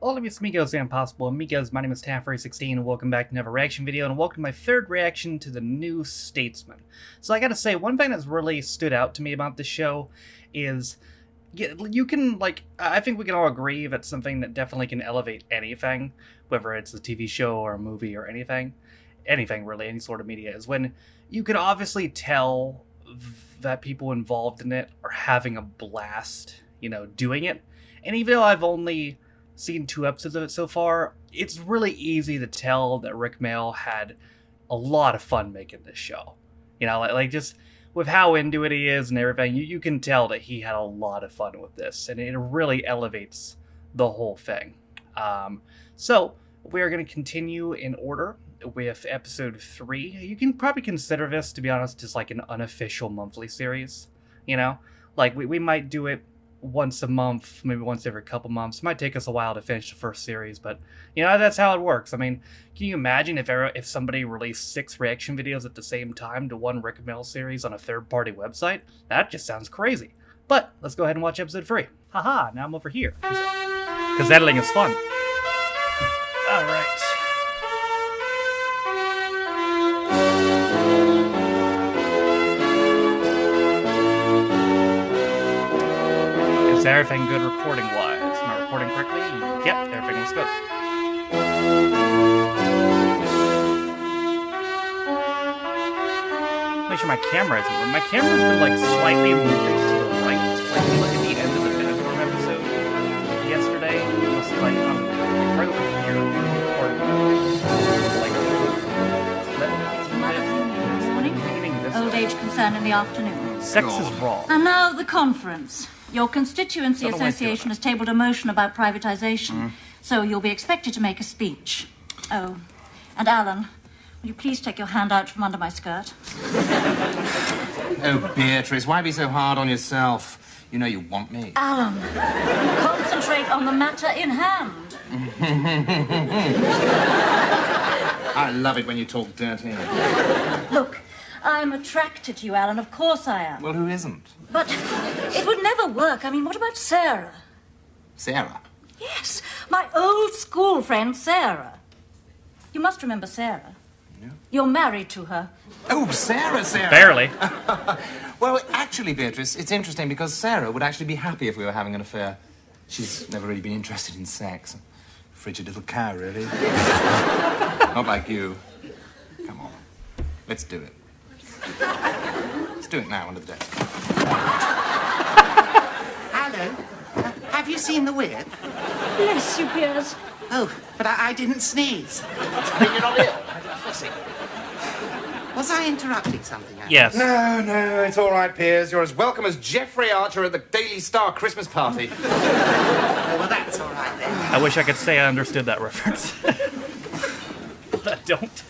Hola mis amigos and possible amigos, my name is Taffrey16 and welcome back to another reaction video and welcome to my third reaction to the new Statesman. So I gotta say, one thing that's really stood out to me about this show is you can, I think we can all agree that's something that definitely can elevate anything, whether it's a TV show or a movie or anything really, any sort of media, is when you can obviously tell that people involved in it are having a blast, doing it. And even though I've only seen 2 episodes of it so far, it's really easy to tell that Rick Mail had a lot of fun making this show. Just with how into it he is and everything, you can tell that he had a lot of fun with this, and it really elevates the whole thing. So we are going to continue in order with episode 3. You can probably consider this, to be honest, just like an unofficial monthly series. We might do it once a month, maybe once every couple months. It might take us a while to finish the first series, but that's how it works. I mean, can you imagine if somebody released 6 reaction videos at the same time to one Rick and Mail series on a third-party website? That just sounds crazy. But let's go ahead and watch episode 3. Haha, now I'm over here. Because editing is fun. Alright. Is everything good recording-wise? Am I recording correctly? Yep, everything looks good. Make sure my camera isn't moving. My camera's been, slightly moving to the right. If you look at the end of the Benidorm episode yesterday, you'll see, right over here, Old age concern in the afternoon. Sex is wrong. And now the conference. Your constituency association has tabled a motion about privatization, so you'll be expected to make a speech. Oh, and Alan, will you please take your hand out from under my skirt? Oh, Beatrice, why be so hard on yourself? You know you want me. Alan, concentrate on the matter in hand. I love it when you talk dirty. Look, I'm attracted to you, Alan. Of course I am. Well, who isn't? But it would never work. I mean, what about Sarah? Sarah? Yes, my old school friend, Sarah. You must remember Sarah. No. You're married to her. Oh, Sarah. Barely. Well, actually, Beatrice, it's interesting because Sarah would actually be happy if we were having an affair. She's never really been interested in sex. Frigid little cow, really. Not like you. Come on. Let's do it. Let's do it now under the desk. Hello. Have you seen the whip? Bless you, Piers. Oh, but I didn't sneeze. You're not ill. Was I interrupting something? Alan? Yes. No, it's all right, Piers. You're as welcome as Jeffrey Archer at the Daily Star Christmas party. Oh, well, that's all right then. I wish I could say I understood that reference. But I don't.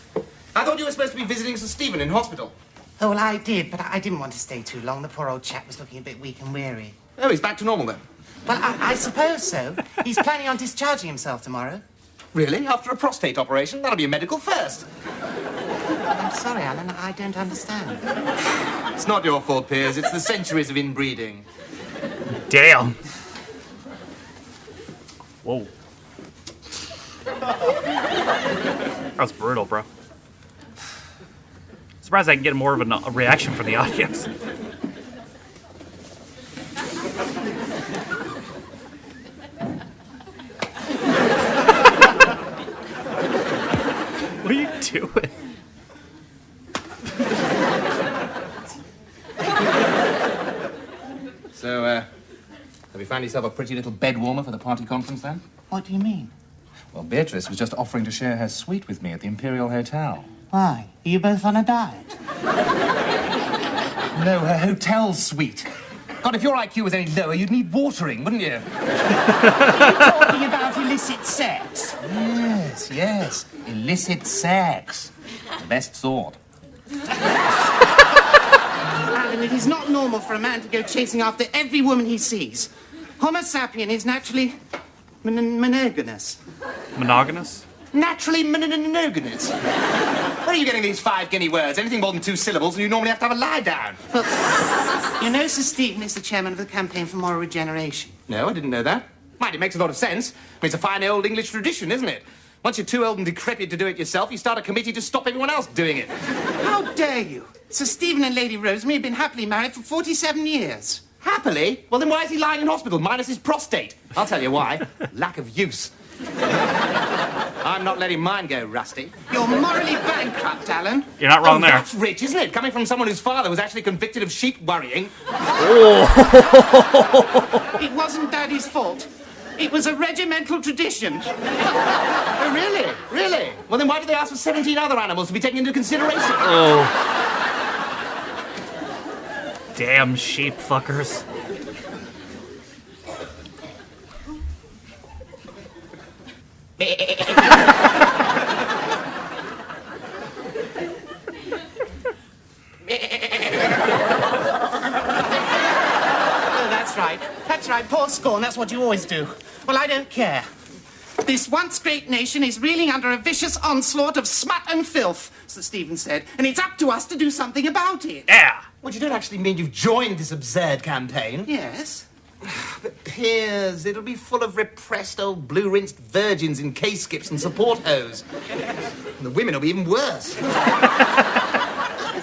I thought you were supposed to be visiting Sir Stephen in hospital. Oh, well, I did, but I didn't want to stay too long. The poor old chap was looking a bit weak and weary. Oh, he's back to normal then? Well, I suppose so. He's planning on discharging himself tomorrow. Really? After a prostate operation? That'll be a medical first. I'm sorry, Alan, I don't understand. It's not your fault, Piers. It's the centuries of inbreeding. Damn. Whoa. That's brutal, bro. Surprised I can get more of a reaction from the audience. What are you doing? So, have you found yourself a pretty little bed warmer for the party conference, then? What do you mean? Well, Beatrice was just offering to share her suite with me at the Imperial Hotel. Why? Are you both on a diet? No, her hotel suite. God, if your IQ was any lower, you'd need watering, wouldn't you? Talking about illicit sex? Yes. Illicit sex. The best sort. Alan, it is not normal for a man to go chasing after every woman he sees. Homo sapien is naturally monogamous. Monogamous? Naturally monogamous. Where are you getting these 5 guinea words? Anything more than 2 syllables and you normally have to have a lie down. You know Sir Stephen is the chairman of the Campaign for Moral Regeneration. No, I didn't know that. Mind, it makes a lot of sense. I mean, it's a fine old English tradition, isn't it? Once you're too old and decrepit to do it yourself, you start a committee to stop everyone else doing it. How dare you? Sir Stephen and Lady Rosemary have been happily married for 47 years. Happily? Well, then why is he lying in hospital, minus his prostate? I'll tell you why. Lack of use. I'm not letting mine go rusty. You're morally bankrupt, Alan. You're not wrong there. That's rich, isn't it? Coming from someone whose father was actually convicted of sheep worrying. It wasn't Daddy's fault. It was a regimental tradition. Oh, really? Really? Well, then why did they ask for 17 other animals to be taken into consideration? Oh. Damn sheep fuckers. That's right, pour scorn, that's what you always do. Well, I don't care. This once great nation is reeling under a vicious onslaught of smut and filth, Sir Stephen said, and it's up to us to do something about it. Yeah. Well, you don't actually mean you've joined this absurd campaign. Yes? But Piers, it'll be full of repressed old blue-rinsed virgins in K-skips and support hose. And the women will be even worse. There's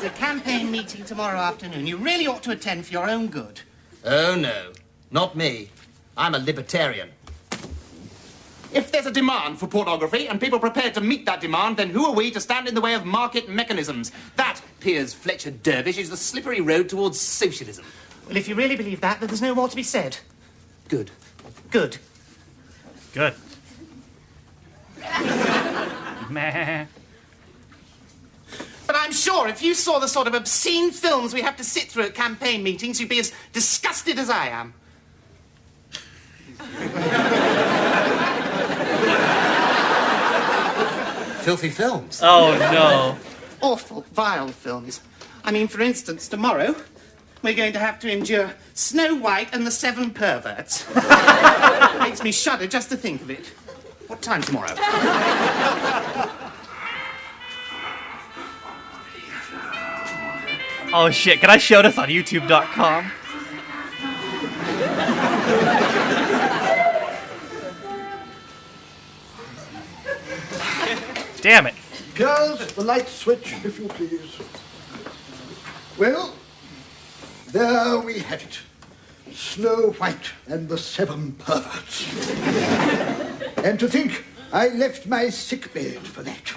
a campaign meeting tomorrow afternoon. You really ought to attend for your own good. Oh, no. Not me. I'm a libertarian. If there's a demand for pornography and people prepared to meet that demand, then who are we to stand in the way of market mechanisms? That, Piers Fletcher Dervish, is the slippery road towards socialism. Well, if you really believe that, then there's no more to be said. Good. Good. Good. Meh. But I'm sure if you saw the sort of obscene films we have to sit through at campaign meetings, you'd be as disgusted as I am. Filthy films. Oh, no. Awful, vile films. I mean, for instance, tomorrow, we're going to have to endure Snow White and the Seven Perverts. Makes me shudder just to think of it. What time tomorrow? Oh, shit. Can I show this on YouTube.com? Damn it. Girls, the light switch, if you please. Well, there we have it. Snow White and the Seven Perverts. And to think I left my sickbed for that.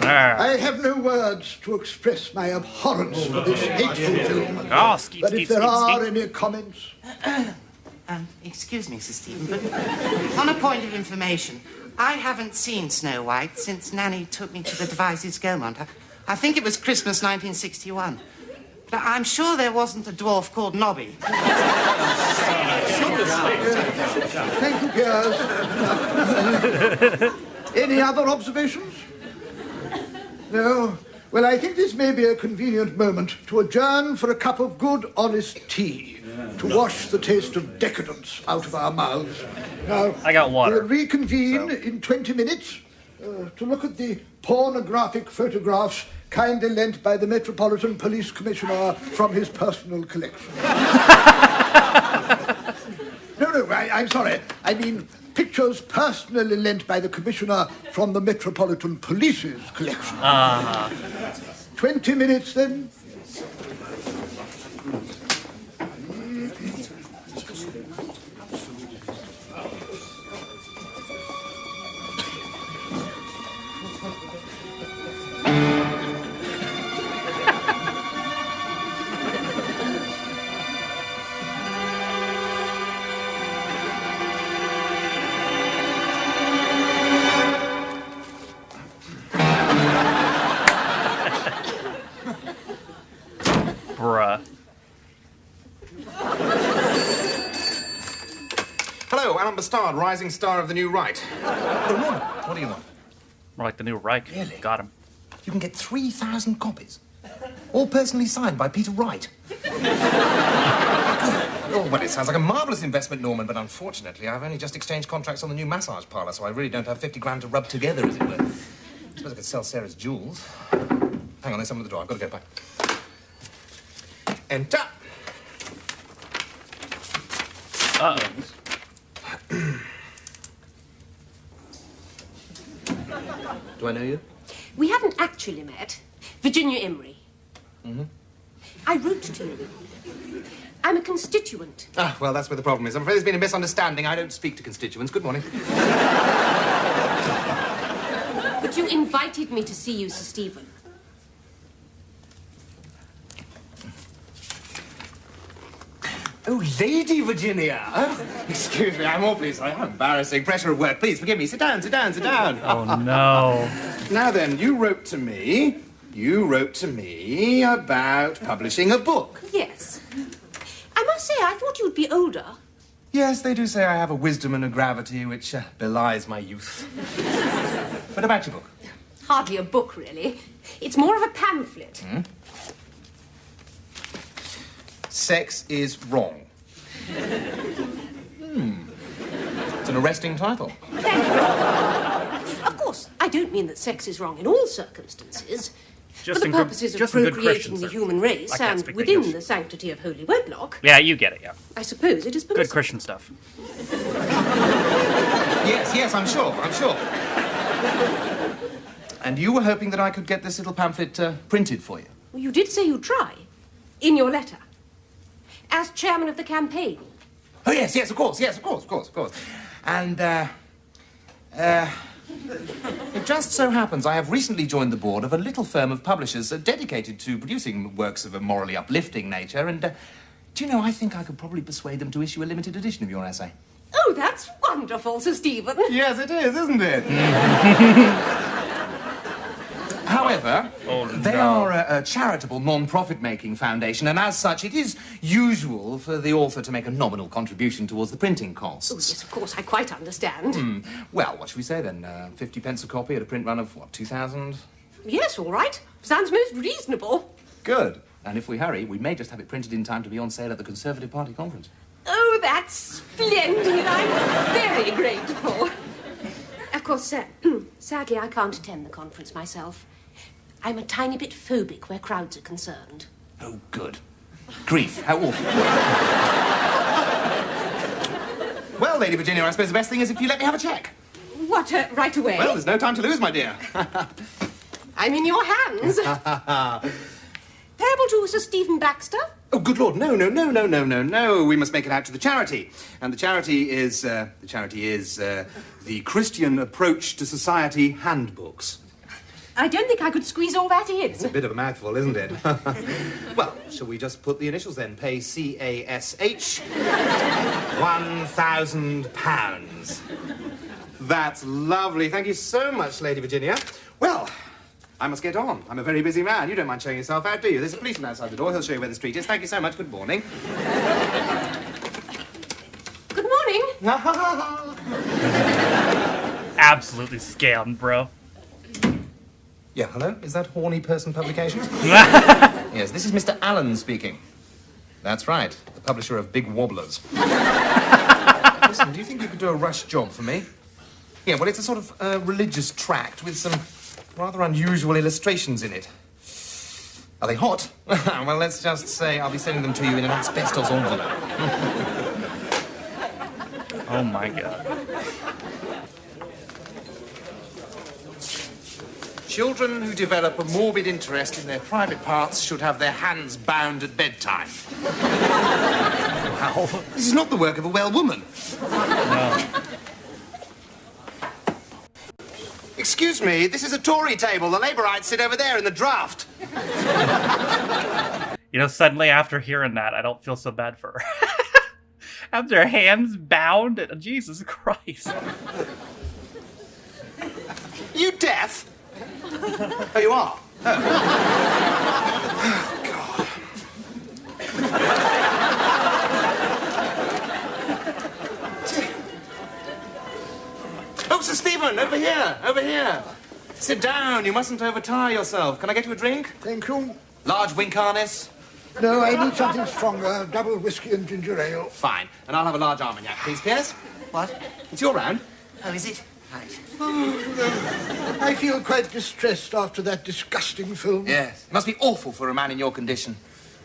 I have no words to express my abhorrence for this hateful film. Oh, skeet, But skeet, if there skeet, are skeet. any comments... Excuse me, Sir Stephen, but on a point of information, I haven't seen Snow White since Nanny took me to the Devizes Gaumont. I think it was Christmas 1961. But I'm sure there wasn't a dwarf called Nobby. Thank you, Piers. Any other observations? No? Well, I think this may be a convenient moment to adjourn for a cup of good, honest tea, to wash the taste of decadence out of our mouths. Now, I got water. We'll reconvene in 20 minutes to look at the pornographic photographs kindly lent by the Metropolitan Police Commissioner from his personal collection. No, I'm sorry. I mean, pictures personally lent by the Commissioner from the Metropolitan Police's collection. 20 minutes, then. Bruh. Hello, Alan Bastard, rising star of the New Right. Oh, Norman, what do you want? More like the new Reich. Really? Got him. You can get 3,000 copies. All personally signed by Peter Wright. Oh, well, it sounds like a marvellous investment, Norman, but unfortunately, I've only just exchanged contracts on the new massage parlour, so I really don't have 50 grand to rub together, as it were. I suppose I could sell Sarah's jewels. Hang on, there's someone at the door. I've got to go back. Enter. Uh-oh. Do I know you? We haven't actually met. Virginia Emery. Mm-hmm. I wrote to you. I'm a constituent. Ah, well, that's where the problem is. I'm afraid there's been a misunderstanding. I don't speak to constituents. Good morning. But you invited me to see you, Sir Stephen. Oh, Lady Virginia. Oh, excuse me, I'm awfully sorry. How embarrassing. Pressure of work. Please, forgive me. Sit down, sit down, sit down. Oh, no. Now then, you wrote to me about publishing a book. Yes. I must say, I thought you'd be older. Yes, they do say I have a wisdom and a gravity which belies my youth. But about your book? Hardly a book, really. It's more of a pamphlet. Hmm? Sex is wrong. It's an arresting title. Thank you. Of course, I don't mean that sex is wrong in all circumstances. Just for in the good- purposes of just in good procreating Christian the human race I can't and speak within English. the sanctity of holy wedlock, Yeah, you get it, yeah. I suppose it is permissible. Good Christian stuff. Yes, I'm sure. And you were hoping that I could get this little pamphlet printed for you? Well, you did say you'd try. In your letter. As chairman of the campaign. Oh, yes, of course. And, it just so happens I have recently joined the board of a little firm of publishers dedicated to producing works of a morally uplifting nature, and, do you know, I think I could probably persuade them to issue a limited edition of your essay. Oh, that's wonderful, Sir Stephen. Yes, it is, isn't it? However, they are a charitable, non-profit-making foundation, and as such, it is usual for the author to make a nominal contribution towards the printing costs. Oh, yes, of course, I quite understand. Well, what should we say then? 50 pence a copy at a print run of, what, 2,000? Yes, all right. Sounds most reasonable. Good. And if we hurry, we may just have it printed in time to be on sale at the Conservative Party conference. Oh, that's splendid. I'm very grateful. Of course, sadly, I can't attend the conference myself. I'm a tiny bit phobic where crowds are concerned. Oh, good. Grief, how awful. Well, Lady Virginia, I suppose the best thing is if you let me have a cheque. What, right away? Well, there's no time to lose, my dear. I'm in your hands. Payable to Sir Stephen Baxter? Oh, good Lord, no. We must make it out to the charity. And the charity is the Christian Approach to Society Handbooks. I don't think I could squeeze all that in. It's a bit of a mouthful, isn't it? Well, shall we just put the initials then? Pay CASH £1,000. That's lovely. Thank you so much, Lady Virginia. Well, I must get on. I'm a very busy man. You don't mind showing yourself out, do you? There's a policeman outside the door. He'll show you where the street is. Thank you so much. Good morning. Good morning. Absolutely scammed, bro. Yeah, hello? Is that Horny Person Publications? Yes, this is Mr. Allen speaking. That's right, the publisher of Big Wobblers. Listen, do you think you could do a rush job for me? Yeah, well, it's a sort of religious tract with some rather unusual illustrations in it. Are they hot? Well, let's just say I'll be sending them to you in an asbestos envelope. Oh, my God. Children who develop a morbid interest in their private parts should have their hands bound at bedtime. Wow. This is not the work of a well woman. No. Excuse me, this is a Tory table. The Labourites sit over there in the draft. You know, suddenly after hearing that, I don't feel so bad for her. Have their hands bound? Jesus Christ. You deaf? Oh, you are? Oh. God. Oh, Sir Stephen, over here. Sit down, you mustn't overtire yourself. Can I get you a drink? Thank you. Large wink harness? No, I need something stronger. Double whiskey and ginger ale. Fine. And I'll have a large Armagnac, please, Pierce. What? It's your round. Oh, is it? Right. I feel quite distressed after that disgusting film. Yes. It must be awful for a man in your condition.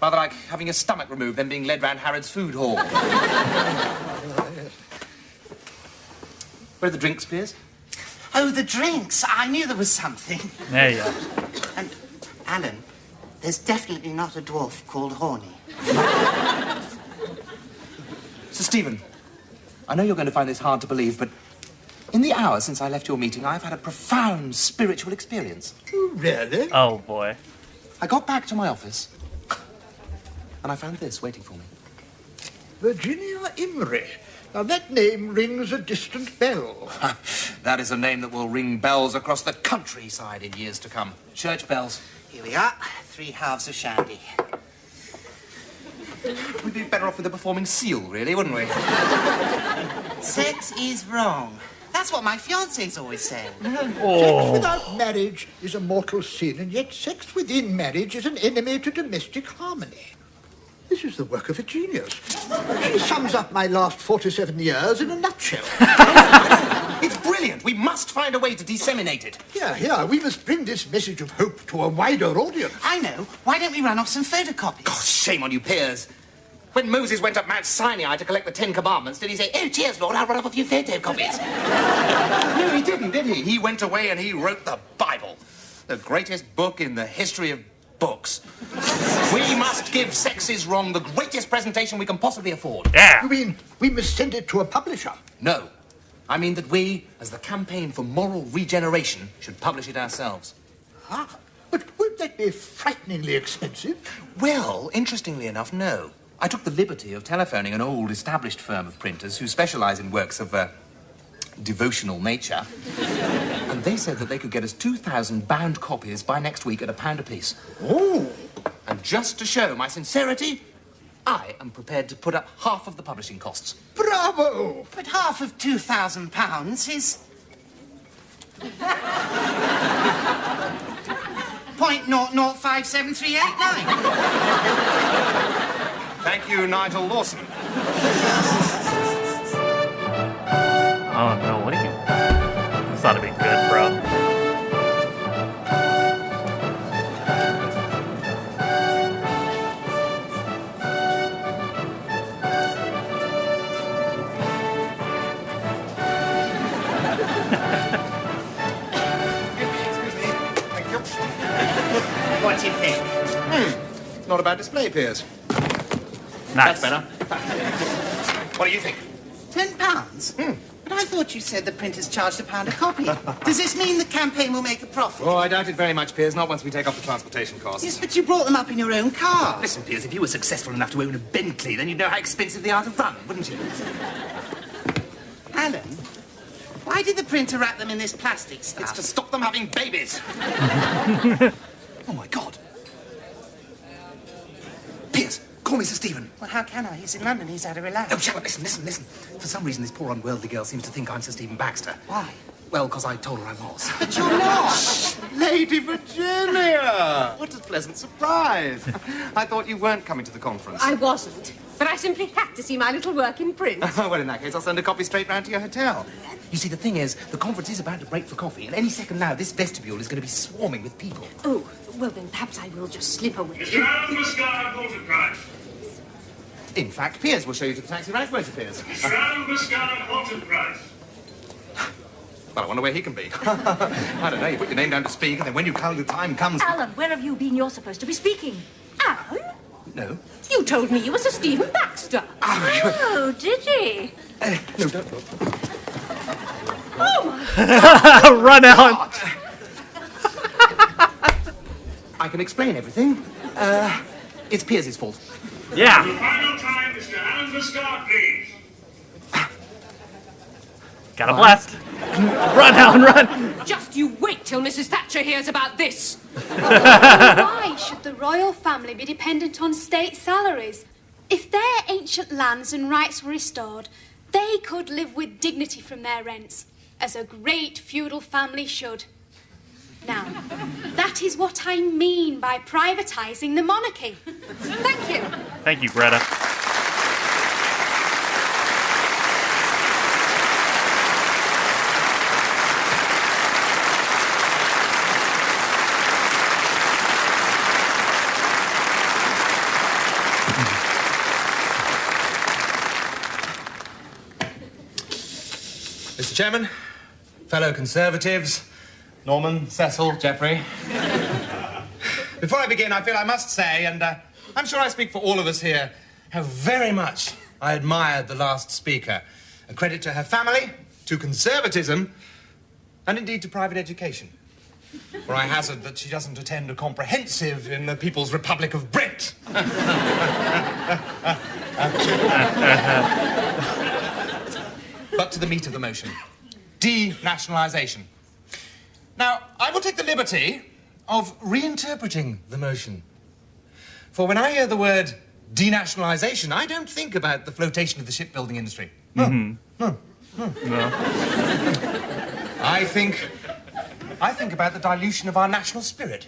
Rather like having your stomach removed, then being led round Harrod's food hall. Where are the drinks, Piers? Oh, the drinks. I knew there was something. There you go. And, Alan, there's definitely not a dwarf called Horny. Sir Stephen, I know you're going to find this hard to believe, but in the hour since I left your meeting, I've had a profound spiritual experience. Really? Oh, boy. I got back to my office, and I found this waiting for me. Virginia Imrie. Now, that name rings a distant bell. That is a name that will ring bells across the countryside in years to come. Church bells. Here we are, 3 halves of shandy. We'd be better off with a performing seal, really, wouldn't we? Sex is wrong. That's what my fiancé's always saying. Sex without marriage is a mortal sin, and yet sex within marriage is an enemy to domestic harmony. This is the work of a genius. She sums up my last 47 years in a nutshell. It's brilliant. We must find a way to disseminate it. Here, we must bring this message of hope to a wider audience. I know. Why don't we run off some photocopies? Gosh, shame on you, Piers. When Moses went up Mount Sinai to collect the 10 Commandments, did he say, "Oh, cheers, Lord, I'll run off a few photocopies"? No, he didn't, did he? He went away and he wrote the Bible. The greatest book in the history of books. We must give Sex is Wrong the greatest presentation we can possibly afford. Yeah. You mean we must send it to a publisher? No. I mean that we, as the Campaign for Moral Regeneration, should publish it ourselves. But won't that be frighteningly expensive? Well, interestingly enough, no. I took the liberty of telephoning an old established firm of printers who specialise in works of devotional nature. And they said that they could get us 2,000 bound copies by next week at £1 apiece. Oh! And just to show my sincerity, I am prepared to put up half of the publishing costs. Bravo! But half of £2,000 is... 0.005739. Thank you, Nigel Lawson. Oh, no, what are you... This ought to be good, bro. What do you think? Not a bad display, Piers. Nice. That's better. What do you think? £10? But I thought you said the printers charged £1 a copy. Does this mean the campaign will make a profit? Oh, I doubt it very much, Piers. Not once we take off the transportation costs. Yes, but you brought them up in your own car. Listen, Piers, if you were successful enough to own a Bentley, then you'd know how expensive they are to run, wouldn't you? Alan, why did the printer wrap them in this plastic stuff? It's to stop them having babies. Oh, my God. Piers, call me Sir Stephen. Well, how can I? He's in London. He's had a relax. Oh, shut up. Listen. For some reason, this poor unworldly girl seems to think I'm Sir Stephen Baxter. Why? Well, because I told her I was. But you're not. Lady Virginia! What a pleasant surprise. I thought you weren't coming to the conference. I wasn't, but I simply had to see my little work in print. Well, in that case, I'll send a copy straight round to your hotel. You see, the thing is, the conference is about to break for coffee, and any second now, this vestibule is going to be swarming with people. Oh, well then perhaps I will just slip away. Mr. Alan Muscat, Halton Price. In fact, Piers will show you to the taxi right where it appears. Mr. Alan Muscat, Halton Price. Well, I wonder where he can be. I don't know, you put your name down to speak, and then when you call, the time comes... Alan, where have you been? You're supposed to be speaking. Alan, No. you told me you were Sir Stephen Baxter. Oh, did he? No, don't look. Run out! I can explain everything. It's Piers' fault. Yeah. The final time, Mr. Alan Muscat, please. Got a blast. Run, Alan, run! Just you wait till Mrs. Thatcher hears about this. Why should the royal family be dependent on state salaries? If their ancient lands and rights were restored, they could live with dignity from their rents, as a great feudal family should. Now, that is what I mean by privatising the monarchy. Thank you. Thank you, Greta. Mr. Chairman, fellow Conservatives, Norman, Cecil, Geoffrey. Before I begin, I feel I must say, and I'm sure I speak for all of us here, how very much I admired the last speaker. A credit to her family, to conservatism, and indeed to private education. For I hazard that she doesn't attend a comprehensive in the People's Republic of Brent. But to the meat of the motion. Denationalisation. Now, I will take the liberty of reinterpreting the motion. For when I hear the word denationalisation, I don't think about the flotation of the shipbuilding industry. No. I think about the dilution of our national spirit.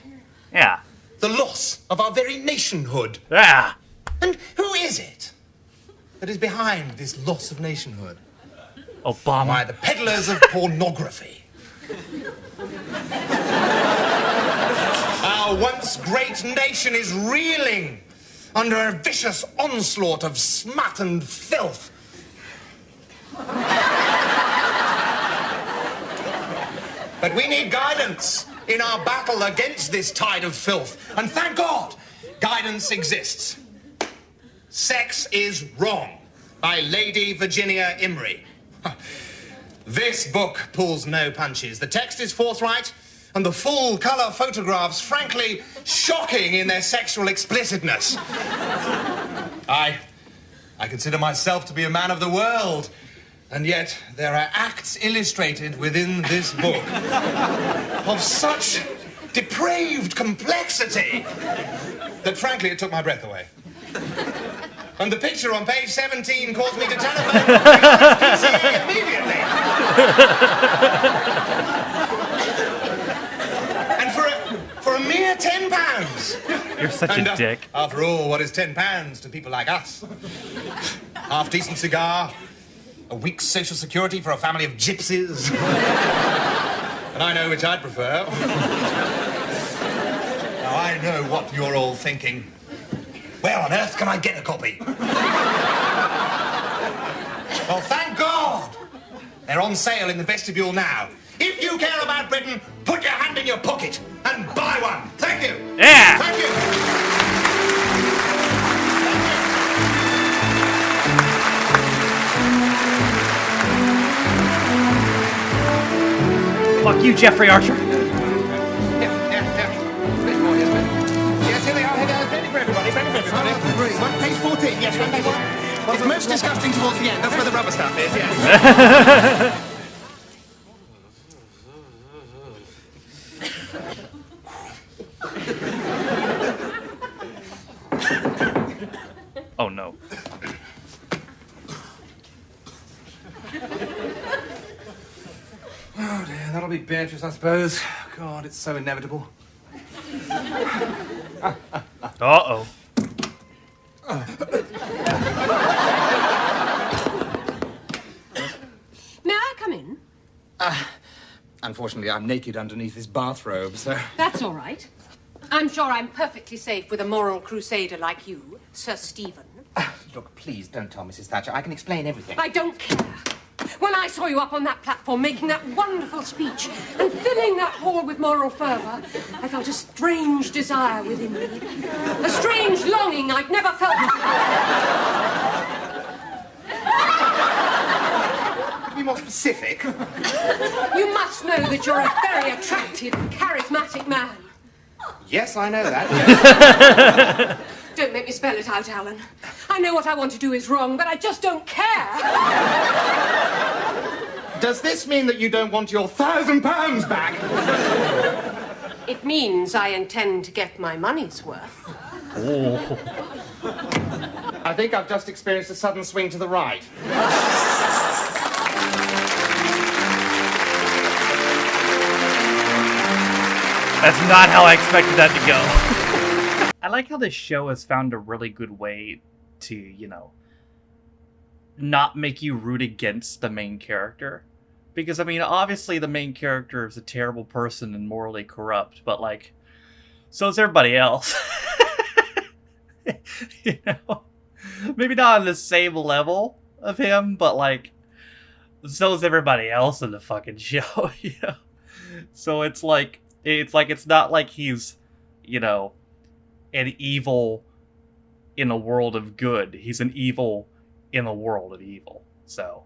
Yeah. The loss of our very nationhood. Yeah. And who is it that is behind this loss of nationhood? Obama. Why, the peddlers of pornography. Our once great nation is reeling under a vicious onslaught of smut and filth. But we need guidance in our battle against this tide of filth. And thank God, guidance exists. Sex is Wrong by Lady Virginia Imrie. This book pulls no punches. The text is forthright, and the full-colour photographs, frankly, shocking in their sexual explicitness. I consider myself to be a man of the world, and yet there are acts illustrated within this book of such depraved complexity that, frankly, it took my breath away. And the picture on page 17 caused me to telephone PCA immediately. And for a mere £10. You're such a dick. After all, what is £10 to people like us? Half-decent cigar, a week's social security for a family of gypsies. And I know which I'd prefer. Now, I know what you're all thinking. Where on earth can I get a copy? Well, thank God! They're on sale in the vestibule now. If you care about Britain, put your hand in your pocket and buy one. Thank you. Yeah. Thank you. Fuck you, Jeffrey Archer. Yeah. Bit more, yes, here they are. Here they are. Plenty for everybody. Plenty for everybody. One, page 14. Yes, one, page 1. It's most disgusting towards the end. That's where the rubber stuff is, yes. Oh, no. Oh, dear. That'll be Beatrice, I suppose. God, it's so inevitable. Uh-oh. May I come in? Unfortunately, I'm naked underneath this bathrobe, so... That's all right. I'm sure I'm perfectly safe with a moral crusader like you, Sir Stephen. Look, please don't tell Mrs. Thatcher. I can explain everything. I don't care. When I saw you up on that platform making that wonderful speech and filling that hall with moral fervour, I felt a strange desire within me. A strange longing I'd never felt before. Could you be more specific? You must know that you're a very attractive and charismatic man. Yes, I know that. Don't make me spell it out, Alan. I know what I want to do is wrong, but I just don't care. Does this mean that you don't want your £1,000 back? It means I intend to get my money's worth. Oh. I think I've just experienced a sudden swing to the right. That's not how I expected that to go. I like how this show has found a really good way to, you know, not make you root against the main character. Because, I mean, obviously the main character is a terrible person and morally corrupt, but, like, so is everybody else. You know? Maybe not on the same level of him, but, like, so is everybody else in the fucking show, you know? So it's not like he's, you know, an evil in a world of good. He's an evil in a world of evil. So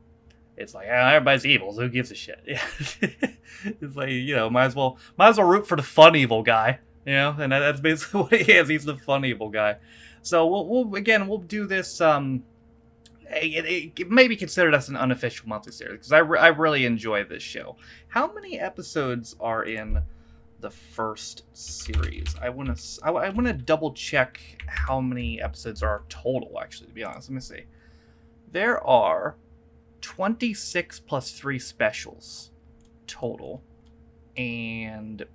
it's like, everybody's evil, so who gives a shit? Yeah. It's like, you know, might as well root for the fun evil guy, you know? And that's basically what he is. He's the fun evil guy. So we'll do this, it may be considered as an unofficial monthly series, because I really enjoy this show. How many episodes are in the first series? I want to double check how many episodes are total, actually, to be honest. Let me see. There are 26 plus 3 specials total. And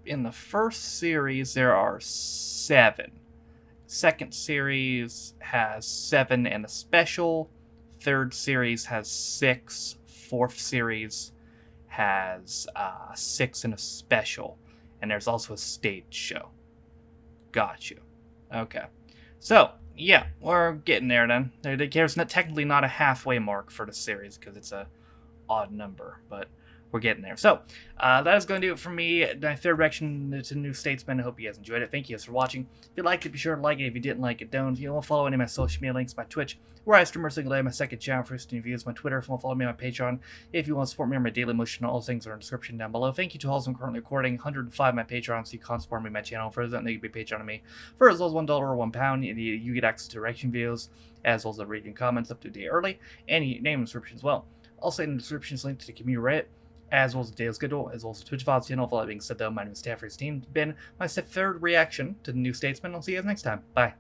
in the first series, there are 7. Second series has 7 and a special. Third series has 6. Fourth series has 6 and a special. And there's also a stage show. Got you. Okay. So, yeah, we're getting there then. There's technically not a halfway mark for the series because it's a odd number, but we're getting there. So, that is going to do it for me. My third reaction to New Statesman. I hope you guys enjoyed it. Thank you guys for watching. If you liked it, be sure to like it. If you didn't like it, don't. If you want to follow any of my social media links, my Twitch, where I stream every single day, my second channel for instant reviews, my Twitter, if you want to follow me on my Patreon. If you want to support me on my daily motion, all those things are in the description down below. Thank you to all those I'm currently recording. 105 my Patreon, so you can't support me on my channel. For that, you can be Patreon on me. For as low as $1 or £1, you get access to reaction videos, as well as the reading comments up to a day early, and you name the description as well. Also in the description is linked to the community Reddit, as well as the daily schedule, as well as the Twitch VODs channel. For that being said, though, my name is Statesman. It's been my third reaction to the New Statesman. I'll see you guys next time. Bye.